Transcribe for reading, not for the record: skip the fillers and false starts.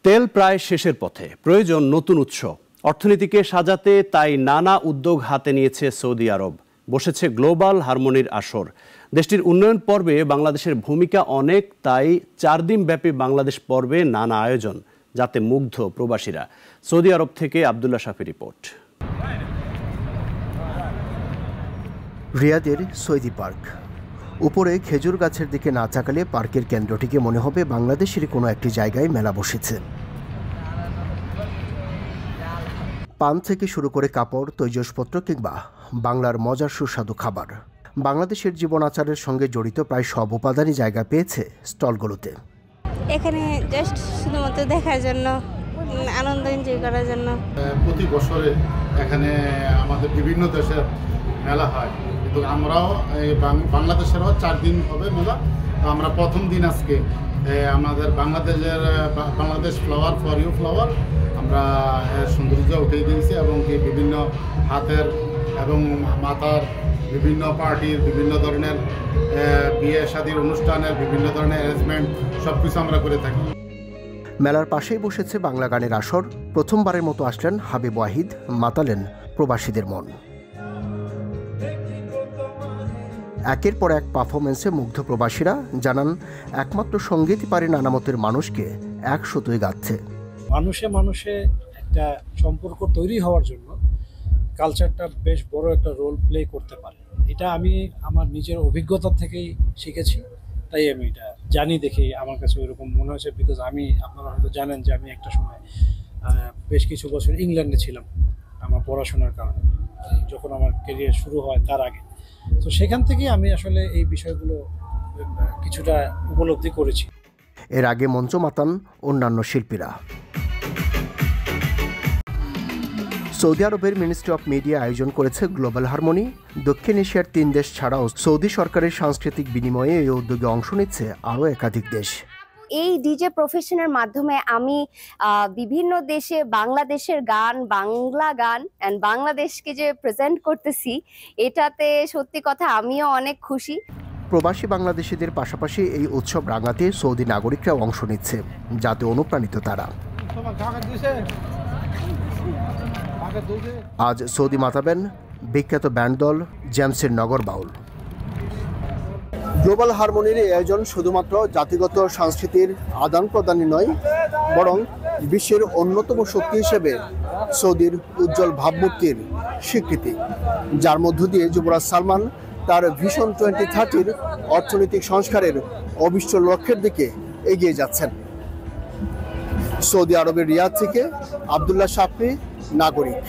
তেল প্রায় শেষের পথে, প্রয়োজন নতুন উৎস। অর্থনীতিকে সাজাতে তাই নানা উদ্যোগ হাতে নিয়েছে সৌদি আরব। বসেছে গ্লোবাল হারমোনির আসর। দেশটির উন্নয়ন পর্বে বাংলাদেশের ভূমিকা অনেক, তাই 4 দিন ব্যাপী বাংলাদেশ পর্বে নানা আয়োজন, যাতে মুগ্ধ প্রবাসীরা। সৌদি আরব থেকে আব্দুল্লাহ শাফি রিপোর্ট। রিয়াদের সৌদি পার্ক। উপরে খেজুর গাছের দিকে না তাকালে পার্কের কেন্দ্রটিকে মনে হবে বাংলাদেশের কোনো একটি জায়গায় মেলা বসেছে। পান থেকে শুরু করে কাপড়, তৈজসপত্র কিংবা বাংলার মজার সুস্বাদু খাবার, বাংলাদেশের জীবন আচারের সঙ্গে জড়িত প্রায় সব উপাদানই জায়গা পেয়েছে স্টলগুলোতে। এখানে জাস্ট শুধুমাত্র দেখার জন্য, আনন্দ এনজয় করার জন্য। প্রতি বছরে এখানে আমাদের বিভিন্ন দেশের মেলা হয়, কিন্তু আমরাও বাংলাদেশেরও 4 দিন হবে মেলা। তো আমরা প্রথম দিন আজকে আমাদের Bangladesh flower for you flower আমরা সৌন্দর্য উঠে দিয়েছি, এবং কি বিভিন্ন হাতের এবং মাথার বিভিন্ন পার্টির, বিভিন্ন ধরনের বিয়ে শাদীর অনুষ্ঠানের বিভিন্ন ধরনের অ্যারেঞ্জমেন্ট সব কিছু আমরা করে থাকি। মেলার পাশেই বসেছে বাংলা গানের আসর। প্রথমবারের মতো আসলেন হাবিব ওয়াহিদ, মাতালেন প্রবাসীদের মন। একের পর এক পারফরমেন্সে মুগ্ধ প্রবাসীরা জানান, একমাত্র সঙ্গীতই পারে নানামতের মানুষকে এক সুতোয় গাঁথতে। মানুষে মানুষে একটা সম্পর্ক তৈরি হওয়ার জন্য কালচারটা বেশ বড় একটা রোল প্লে করতে পারে। এটা আমি আমার নিজের অভিজ্ঞতা থেকেই শিখেছি, তাই আমি এটা জানি দেখেই আমার কাছে ওইরকম মনে হয়েছে। বিকজ আপনারা হয়তো জানেন যে আমি একটা সময় বেশ কিছু বছর ইংল্যান্ডে ছিলাম আমার পড়াশোনার কারণে, যখন আমার ক্যারিয়ার শুরু হয় তার আগে। তো সেখান থেকেই আমি আসলে এই বিষয়গুলো কিছুটা উপলব্ধি করেছি। এর আগে মঞ্চ মাতান অন্যান্য শিল্পীরা। সৌদি আরবের মিনিস্ট্রি অফ মিডিয়া আয়োজন করেছে গ্লোবাল হারমোনি। দক্ষিণ এশিয়ার 3 দেশ ছাড়াও সৌদি সরকারের সাংস্কৃতিক বিনিময়ে এই উদ্যোগে অংশ নিচ্ছে আরও একাধিক দেশ। এই ডিজে প্রফেশনের মাধ্যমে আমি বিভিন্ন দেশে বাংলাদেশের গান, বাংলা গান এন্ড বাংলাদেশকে যে প্রেজেন্ট করতেছি, এটাতে সত্যি কথা আমিও অনেক খুশি। প্রবাসী বাংলাদেশিদের পাশাপাশি এই উৎসব রাঙাতে সৌদি নাগরিকরাও অংশ নিচ্ছে, যাতে অনুপ্রাণিত তারা। আজ সৌদি মাতাবেন বিখ্যাত ব্যান্ড দল জেমসের নগর বাউল। গ্লোবাল হারমোনির আয়োজন শুধুমাত্র জাতিগত সংস্কৃতির আদান প্রদানই নয়, বরং বিশ্বের অন্যতম শক্তি হিসেবে সৌদির উজ্জ্বল ভাবমূর্তির স্বীকৃতি, যার মধ্য দিয়ে যুবরাজ সালমান তার ভিশন 2030 অর্থনৈতিক সংস্কারের অভিষ্ট লক্ষ্যের দিকে এগিয়ে যাচ্ছেন। সৌদি আরবের রিয়াদ থেকে আব্দুল্লাহ শাফি, নাগরিক।